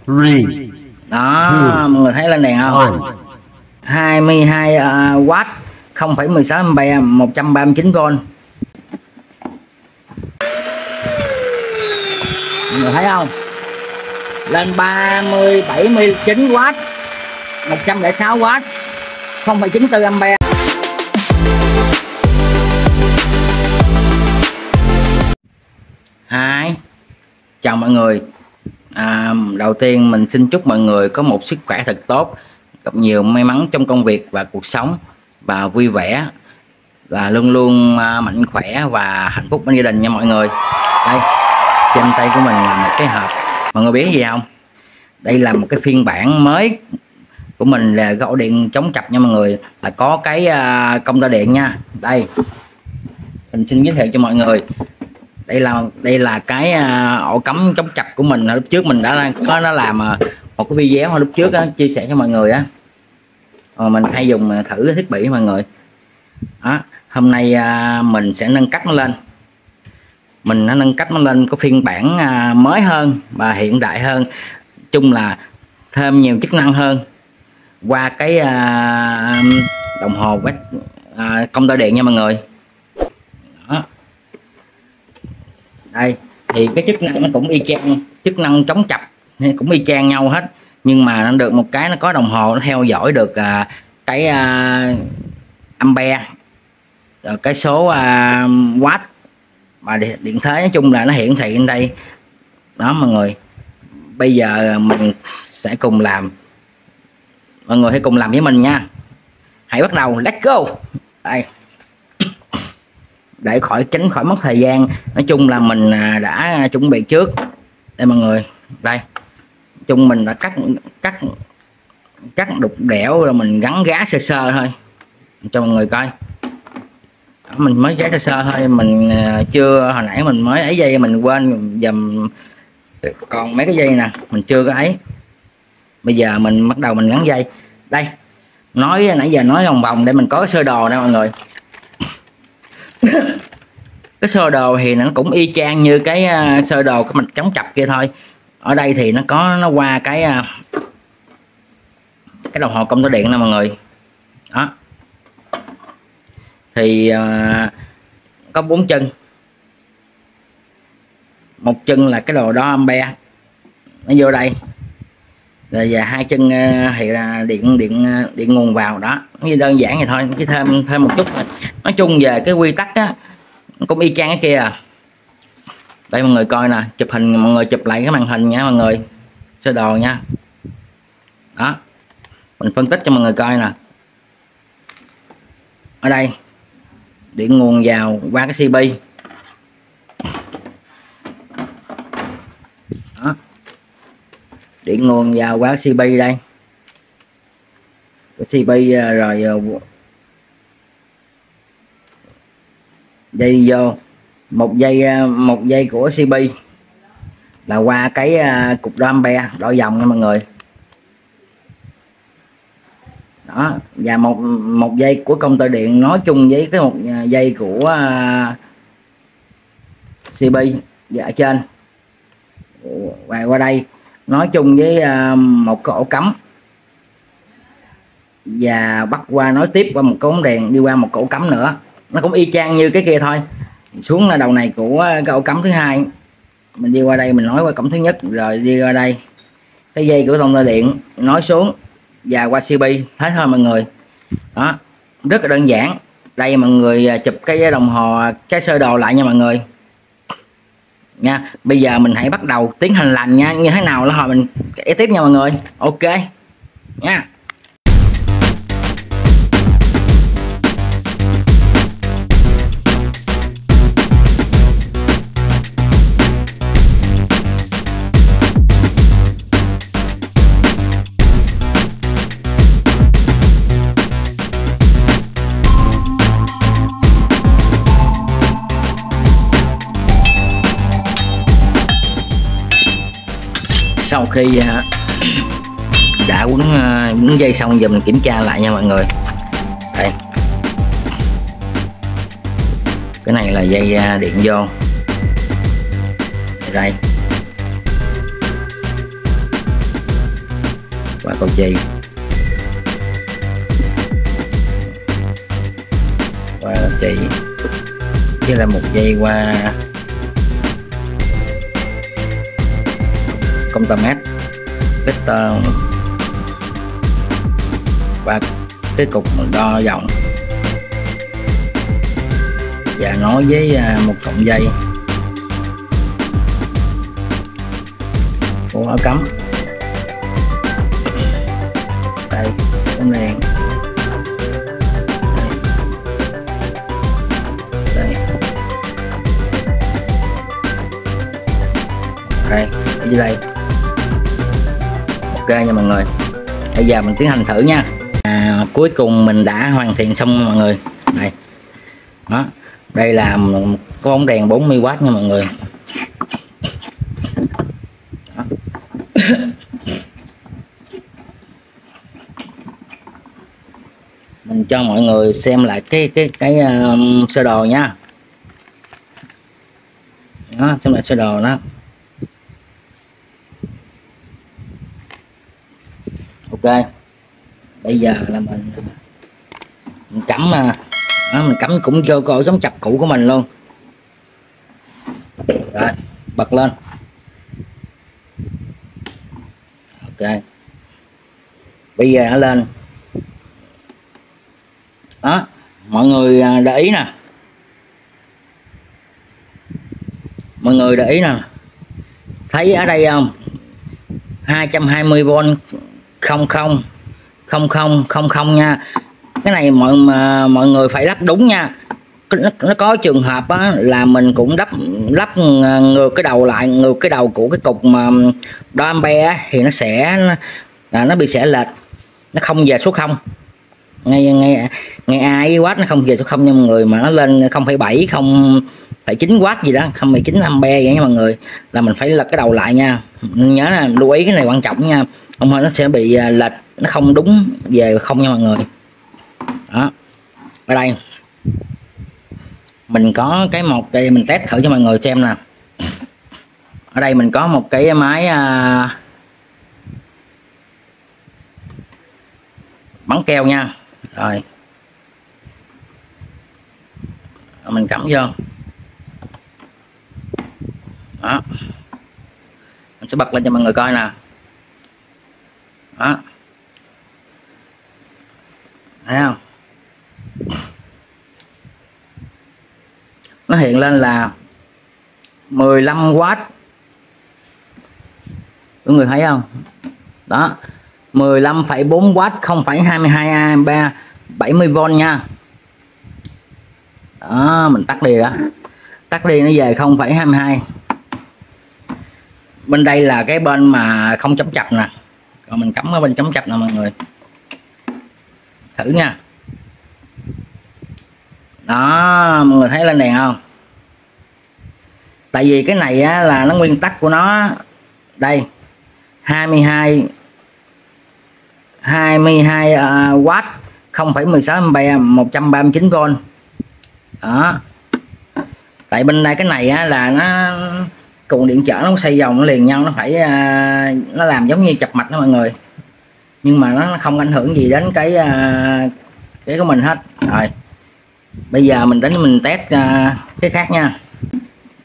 three, Đó, two, mọi người thấy lên đèn không? one. 22W, 0,16A, 139V. Mọi người thấy không? Lên 79W, 106W, 0,94A. Hai, chào mọi người. Đầu tiên mình xin chúc mọi người có một sức khỏe thật tốt, gặp nhiều may mắn trong công việc và cuộc sống, và vui vẻ và luôn luôn mạnh khỏe và hạnh phúc bên gia đình nha mọi người. Đây, trên tay của mình là một cái hộp, mọi người biết gì không? Đây là một cái phiên bản mới của mình, là cái ổ điện chống chập nha mọi người, là có cái công tơ điện nha. Đây, mình xin giới thiệu cho mọi người. Đây là cái ổ cắm chống chập của mình. Lúc trước mình đã có làm một cái video lúc trước đó, chia sẻ cho mọi người á. Mình hay dùng thử cái thiết bị mọi người đó. Hôm nay mình sẽ nâng cấp nó lên. Mình đã nâng cấp nó lên có phiên bản mới hơn và hiện đại hơn, chung là thêm nhiều chức năng hơn qua cái đồng hồ quét công tơ điện nha mọi người đó. Đây thì cái chức năng nó cũng y chang, chức năng chống chập cũng y chang nhau hết, nhưng mà nó được một cái nó có đồng hồ, nó theo dõi được cái ampere, rồi cái số watt mà điện thế. Nói chung là nó hiển thị trên đây đó mọi người. Bây giờ mình sẽ cùng làm, mọi người hãy cùng làm với mình nha. Hãy bắt đầu, let's go. Đây, để tránh khỏi mất thời gian, nói chung là mình đã chuẩn bị trước đây mọi người. Đây, chung mình đã cắt đục đẽo rồi mình gắn gá sơ sơ thôi cho mọi người coi. Mình mới gá sơ sơ thôi, mình chưa, hồi nãy mình mới ấy dây mình quên dùm, còn mấy cái dây nè mình chưa có ấy. Bây giờ mình bắt đầu mình gắn dây. Đây, nói nãy giờ nói vòng vòng để mình có cái sơ đồ nè mọi người. Cái sơ đồ thì nó cũng y chang như cái sơ đồ cái mạch chống chập kia thôi. Ở đây thì nó qua cái đồng hồ công tơ điện nè mọi người đó. Thì có 4 chân, một chân là cái đồ đo ampere nó vô đây, rồi và 2 chân thì là điện nguồn vào đó. Như đơn giản vậy thôi, chỉ thêm một chút thôi. Nói chung về cái quy tắc á nó cũng y chang cái kia à. Đây mọi người coi nè, chụp hình, mọi người chụp lại cái màn hình nha mọi người, sơ đồ nha đó. Mình phân tích cho mọi người coi nè. Ở đây điện nguồn vào qua cái CP đó, điện nguồn vào qua CP đây, cái CP rồi dây vô một dây của CP là qua cái cục đo ampere đo dòng nha mọi người đó. Và một dây của công tơ điện nói chung với cái một dây của CP và ở trên, và qua đây nói chung với một cái ổ cắm, và bắt qua nối tiếp qua một cái ống đèn đi qua một cái ổ cắm nữa. Nó cũng y chang như cái kia thôi. Xuống là đầu này của cái ổ cắm thứ hai, mình đi qua đây mình nói qua cổng thứ nhất, rồi đi qua đây cái dây của công tơ điện nói xuống và qua CP. Thế thôi mọi người đó, rất là đơn giản. Đây mọi người chụp cái đồng hồ, cái sơ đồ lại nha mọi người nha. Bây giờ mình hãy bắt đầu tiến hành làm nha, như thế nào là hồi mình kể tiếp nha mọi người. Ok nha. Sau khi đã quấn dây xong, giờ mình kiểm tra lại nha mọi người. Đây, cái này là dây điện vô đây, qua cầu chì, qua cầu chì, với là 1 giây qua contact vector và cái cục đo dòng và nối với một cọng dây của áo cắm. Đây bóng đèn, đây đây ở dưới đây. Ok nha mọi người, bây giờ mình tiến hành thử nha. Cuối cùng mình đã hoàn thiện xong mọi người. Đây đó, đây là một cái bóng đèn 40W nha mọi người. Đó. Mình cho mọi người xem lại cái sơ đồ nha. Đó, xem lại sơ đồ đó. Ok, bây giờ là mình cắm đó, mình cắm cũng vô cổ giống chập cũ của mình luôn. Rồi bật lên. Ok, bây giờ nó lên đó, mọi người để ý nè, mọi người để ý nè, thấy ở đây không, 220V 0000 nha. Cái này mọi người phải lắp đúng nha. Nó có trường hợp á, là mình cũng lắp ngược cái đầu lại, ngược cái đầu của cái cục mà đo ampe á, thì nó sẽ nó bị xẻ lệch, nó không về số 0 ngay A với watt, nó không về số 0 nha mọi người, mà nó lên 0,7 0,9W gì đó, 0,9 ampe vậy nha mọi người, là mình phải lật cái đầu lại nha. Nhớ là lưu ý cái này quan trọng nha, không thôi nó sẽ bị lệch, nó không đúng về không nha mọi người. Đó, ở đây mình có cái một đây, mình test thử cho mọi người xem nè. Ở đây mình có một cái máy bắn keo nha. Rồi mình cắm vô đó, mình sẽ bật lên cho mọi người coi nè. Đó, thấy không, nó hiện lên là 15W, mọi người thấy không đó, 15,4W 0,22A 70V nha. Đó, mình tắt đi đó, tắt đi nó về 0,22. Bên đây là cái bên mà không chống chập nè, còn mình cắm ở bên chống chập nè mọi người, thử nha. Đó, mọi người thấy lên đèn không? Tại vì cái này á, là nó nguyên tắc của nó đây, 22W 0,16A 139V đó. Tại bên đây cái này á, là nó cuộn điện trở nó xoay vòng nó liền nhau, nó phải nó làm giống như chập mạch đó mọi người, nhưng mà nó không ảnh hưởng gì đến cái của mình hết. Rồi bây giờ mình đến mình test cái khác nha.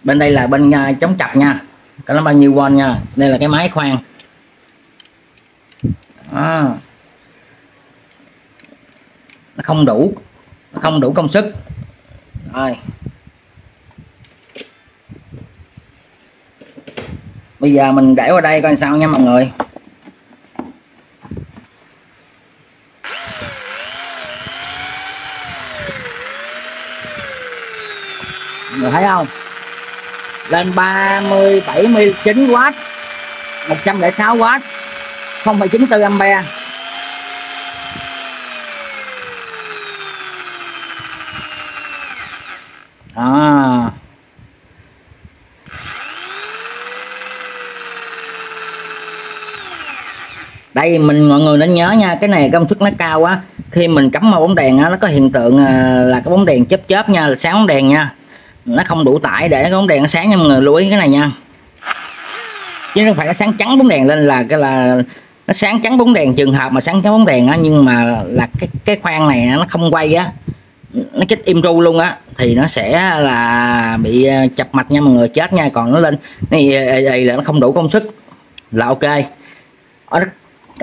Bên đây là bên chống chập nha, có nó bao nhiêu V nha. Đây là cái máy khoan đó. Nó không đủ công suất. Rồi bây giờ mình để vào đây coi sao nha mọi người. Mọi người thấy không, lên 79W 106W 0,94A. Đó, đây mọi người nên nhớ nha, cái này công suất nó cao quá, khi mình cắm vào bóng đèn á, nó có hiện tượng là cái bóng đèn chớp nha, là sáng bóng đèn nha, nó không đủ tải để cái bóng đèn nó sáng nha mọi người, lưu ý cái này nha, chứ không phải nó sáng trắng bóng đèn lên là nó sáng trắng bóng đèn, trường hợp mà sáng trắng bóng đèn á, nhưng mà là cái khoang này nó không quay á, nó chết im ru luôn á, thì nó sẽ là bị chập mạch nha mọi người, chết nha. Còn nó lên là nó không đủ công suất là ok.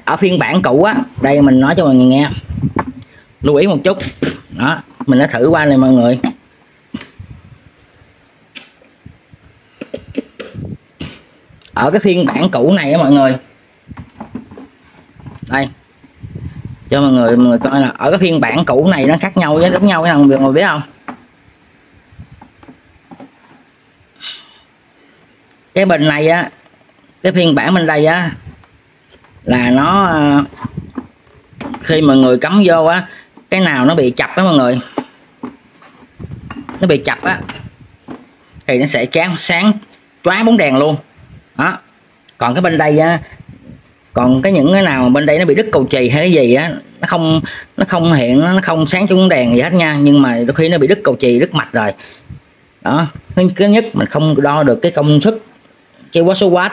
Ở phiên bản cũ á, đây mình nói cho mọi người nghe, lưu ý một chút đó, mình đã thử qua này mọi người. Ở cái phiên bản cũ này á mọi người, đây cho mọi người coi là ở cái phiên bản cũ này nó khác nhau với giống nhau nha mọi người biết không. Cái bình này á, cái phiên bản bên đây á là nó khi mọi người cắm vô á, cái nào nó bị chập á mọi người, nó bị chập á thì nó sẽ sáng chói bóng đèn luôn đó. Còn cái bên đây á, còn những cái nào mà bên đây nó bị đứt cầu chì hay cái gì á, nó không hiện, nó không sáng trong bóng đèn gì hết nha. Nhưng mà đôi khi nó bị đứt cầu chì, đứt mạch rồi đó. Thứ nhất mình không đo được cái công suất, cái số watt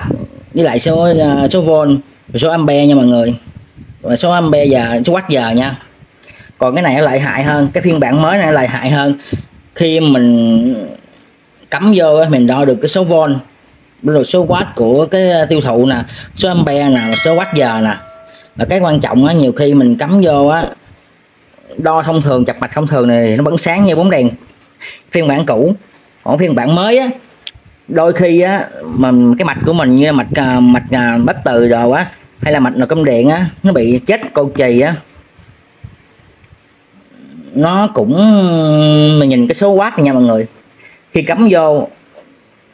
với lại số volt, số ampere nha mọi người, và số ampere giờ, số watt giờ nha. Còn cái này nó lợi hại hơn, cái phiên bản mới này lợi hại hơn. Khi mình cắm vô mình đo được cái số volt, được số watt của cái tiêu thụ nè, số ampere nè, số watt giờ nè. Và cái quan trọng á, nhiều khi mình cắm vô á, đo thông thường, chập mạch thông thường này nó vẫn sáng như bóng đèn phiên bản cũ. Còn phiên bản mới á, đôi khi á mình cái mạch của mình như mạch bất từ đồ á, hay là mạch nồi cơm điện á, nó bị chết cầu chì á, nó cũng, mình nhìn cái số watt này nha mọi người, khi cắm vô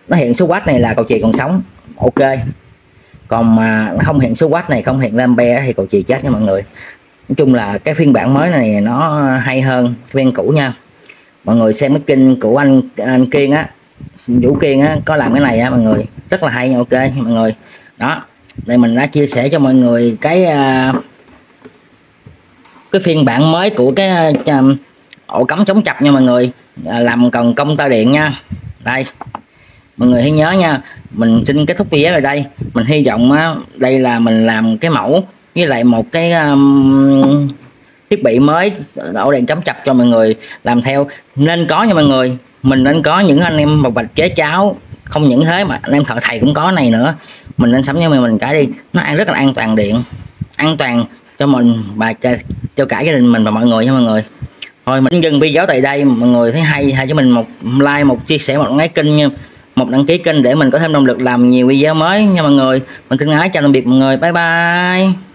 nó hiện số watt này là cầu chì còn sống ok, còn mà nó không hiện số watt này, không hiện ampere thì cầu chì chết nha mọi người. Nói chung là cái phiên bản mới này nó hay hơn phiên cũ nha. Mọi người xem cái kênh của anh Kiên á, Vũ Kiên á, có làm cái này á mọi người, rất là hay nha, ok mọi người. Đó, đây mình đã chia sẻ cho mọi người cái phiên bản mới của cái ổ cắm chống chập nha mọi người, làm cần công tơ điện nha. Đây mọi người hãy nhớ nha, mình xin kết thúc video ở đây. Mình hy vọng á, đây là mình làm cái mẫu với lại một cái thiết bị mới ổ điện chống chập cho mọi người làm theo, nên có nha mọi người. Mình nên có những anh em một bạch chế cháo, không những thế mà anh em thợ thầy cũng có này nữa. Mình nên sắm cho mình cái đi, nó rất là an toàn điện, an toàn cho mình và cho cả gia đình mình và mọi người nha mọi người. Thôi mình dừng video tại đây. Mọi người thấy hay cho mình một like, một chia sẻ, một đăng ký kênh nha, một đăng ký kênh để mình có thêm động lực làm nhiều video mới nha mọi người. Mình thân ái chào tạm biệt mọi người, bye bye.